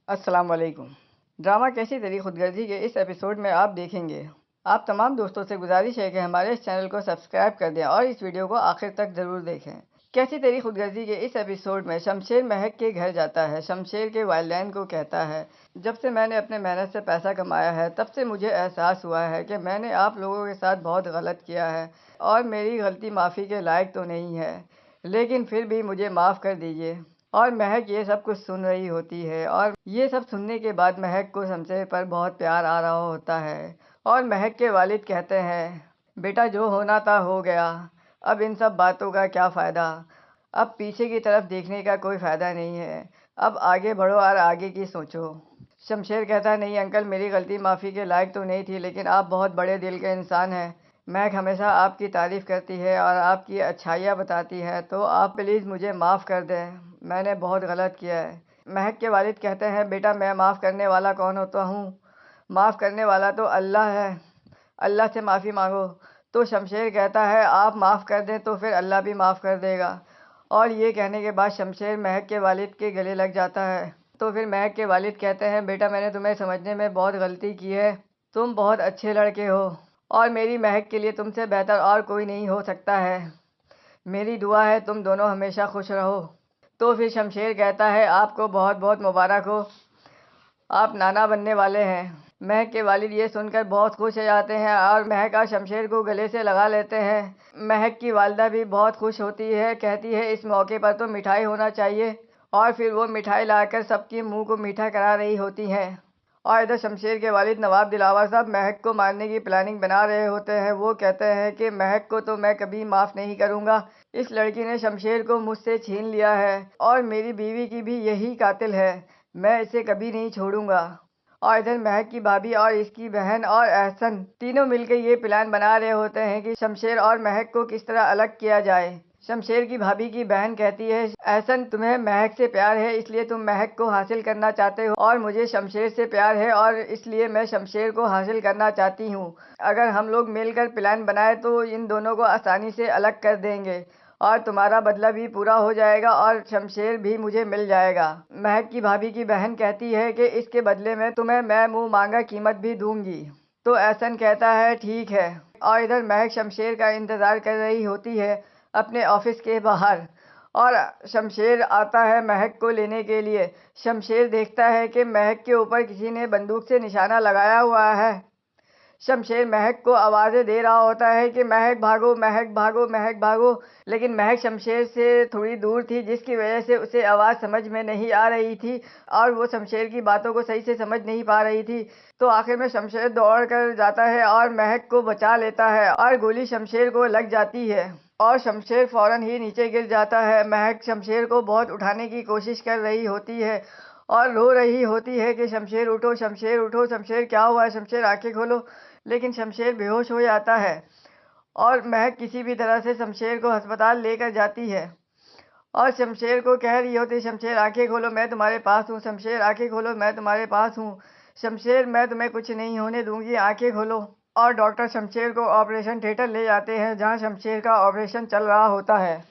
السلام علیکم۔ ڈرامہ کیسی تیری خود غرضی کے اس ایپیسوڈ میں آپ دیکھیں گے۔ آپ تمام دوستوں سے گزارش ہے کہ ہمارے اس چینل کو سبسکرائب کر دیں اور اس ویڈیو کو آخر تک ضرور دیکھیں۔ کیسی تیری خود غرضی کے اس ایپیسوڈ میں شمشیر مہک کے گھر جاتا ہے۔ شمشیر کے والدین کو کہتا ہے، جب سے میں نے اپنے محنت سے پیسہ کمایا ہے تب سے مجھے احساس ہوا ہے کہ میں نے آپ لوگوں کے ساتھ بہت غلط کیا ہے اور میری غلطی معافی کے لائق تو نہیں ہے، لیکن پھر بھی مجھے معاف کر دیجیے۔ اور مہک یہ سب کچھ سن رہی ہوتی ہے اور یہ سب سننے کے بعد مہک کو شمشیر پر بہت پیار آ رہا ہوتا ہے۔ اور مہک کے والد کہتے ہیں، بیٹا جو ہونا تھا ہو گیا، اب ان سب باتوں کا کیا فائدہ، اب پیچھے کی طرف دیکھنے کا کوئی فائدہ نہیں ہے، اب آگے بڑھو اور آگے کی سوچو۔ شمشیر کہتا ہے، نہیں انکل، میری غلطی معافی کے لائق تو نہیں تھی، لیکن آپ بہت بڑے دل کے انسان ہیں۔ مہک ہمیشہ آپ کی تعریف کرتی ہے اور آپ کی اچھائیاں بتاتی ہے، تو آپ پلیز مجھے معاف کر دیں، میں نے بہت غلط کیا ہے۔ مہک کے والد کہتے ہیں، بیٹا میں معاف کرنے والا کون ہوتا ہوں، معاف کرنے والا تو اللہ ہے، اللہ سے معافی مانگو۔ تو شمشیر کہتا ہے، آپ معاف کر دیں تو پھر اللہ بھی معاف کر دے گا۔ اور یہ کہنے کے بعد شمشیر مہک کے والد کے گلے لگ جاتا ہے۔ تو پھر مہک کے والد کہتے ہیں، بیٹا میں نے تمہیں سمجھنے میں بہت غلطی کی ہے، تم بہت اچھے لڑکے ہو اور میری مہک کے لیے تم سے بہتر اور کوئی نہیں ہو سکتا ہے، میری دعا ہے تم دونوں ہمیشہ خوش رہو۔ تو پھر شمشیر کہتا ہے، آپ کو بہت بہت مبارک ہو، آپ نانا بننے والے ہیں۔ مہک کے والد یہ سن کر بہت خوش ہو جاتے ہیں اور مہک اور شمشیر کو گلے سے لگا لیتے ہیں۔ مہک کی والدہ بھی بہت خوش ہوتی ہے، کہتی ہے اس موقع پر تو مٹھائی ہونا چاہیے، اور پھر وہ مٹھائی لا کر سب کے منہ کو میٹھا کرا رہی ہوتی ہیں۔ اور ادھر شمشیر کے والد نواب دلاور صاحب مہک کو مارنے کی پلاننگ بنا رہے ہوتے ہیں۔ وہ کہتے ہیں کہ مہک کو تو میں کبھی معاف نہیں کروں گا، اس لڑکی نے شمشیر کو مجھ سے چھین لیا ہے اور میری بیوی کی بھی یہی قاتل ہے، میں اسے کبھی نہیں چھوڑوں گا۔ اور ادھر مہک کی بھابھی اور اس کی بہن اور احسن تینوں مل کے یہ پلان بنا رہے ہوتے ہیں کہ شمشیر اور مہک کو کس طرح الگ کیا جائے۔ شمشیر کی بھابھی کی بہن کہتی ہے، احسن تمہیں مہک سے پیار ہے اس لیے تم مہک کو حاصل کرنا چاہتے ہو، اور مجھے شمشیر سے پیار ہے اور اس لیے میں شمشیر کو حاصل کرنا چاہتی ہوں۔ اگر ہم لوگ مل کر پلان بنائیں تو ان دونوں کو آسانی سے الگ کر دیں گے اور تمہارا بدلہ بھی پورا ہو جائے گا اور شمشیر بھی مجھے مل جائے گا۔ مہک کی بھابھی کی بہن کہتی ہے کہ اس کے بدلے میں تمہیں میں منہ مانگا قیمت بھی دوں گی۔ تو احسن کہتا ہے، ٹھیک ہے۔ اور ادھر مہک شمشیر کا انتظار کر رہی ہوتی ہے اپنے آفس کے باہر، اور شمشیر آتا ہے مہک کو لینے کے لیے۔ شمشیر دیکھتا ہے کہ مہک کے اوپر کسی نے بندوق سے نشانہ لگایا ہوا ہے۔ شمشیر مہک کو آوازیں دے رہا ہوتا ہے کہ مہک بھاگو، مہک بھاگو، مہک بھاگو، لیکن مہک شمشیر سے تھوڑی دور تھی جس کی وجہ سے اسے آواز سمجھ میں نہیں آ رہی تھی اور وہ شمشیر کی باتوں کو صحیح سے سمجھ نہیں پا رہی تھی۔ تو آخر میں شمشیر دوڑ کر جاتا ہے اور مہک کو بچا لیتا ہے اور گولی شمشیر کو لگ جاتی ہے اور شمشیر فوراً ہی نیچے گر جاتا ہے۔ مہک شمشیر کو بہت اٹھانے کی کوشش کر رہی ہوتی ہے اور رو رہی ہوتی ہے کہ شمشیر اٹھو، شمشیر اٹھو، شمشیر کیا ہوا ہے، شمشیر آنکھیں کھولو، لیکن شمشیر بے ہوش ہو جاتا ہے اور مہک کسی بھی طرح سے شمشیر کو ہسپتال لے کر جاتی ہے اور شمشیر کو کہہ رہی ہوتی ہے، شمشیر آنکھیں کھولو، میں تمہارے پاس ہوں، شمشیر آنکھیں کھولو، میں تمہارے پاس ہوں، شمشیر میں تمہیں کچھ نہیں ہونے دوں گی، آنکھیں کھولو۔ اور ڈاکٹر شمشیر کو آپریشن تھیٹر لے جاتے ہیں جہاں شمشیر کا آپریشن چل رہا ہوتا ہے۔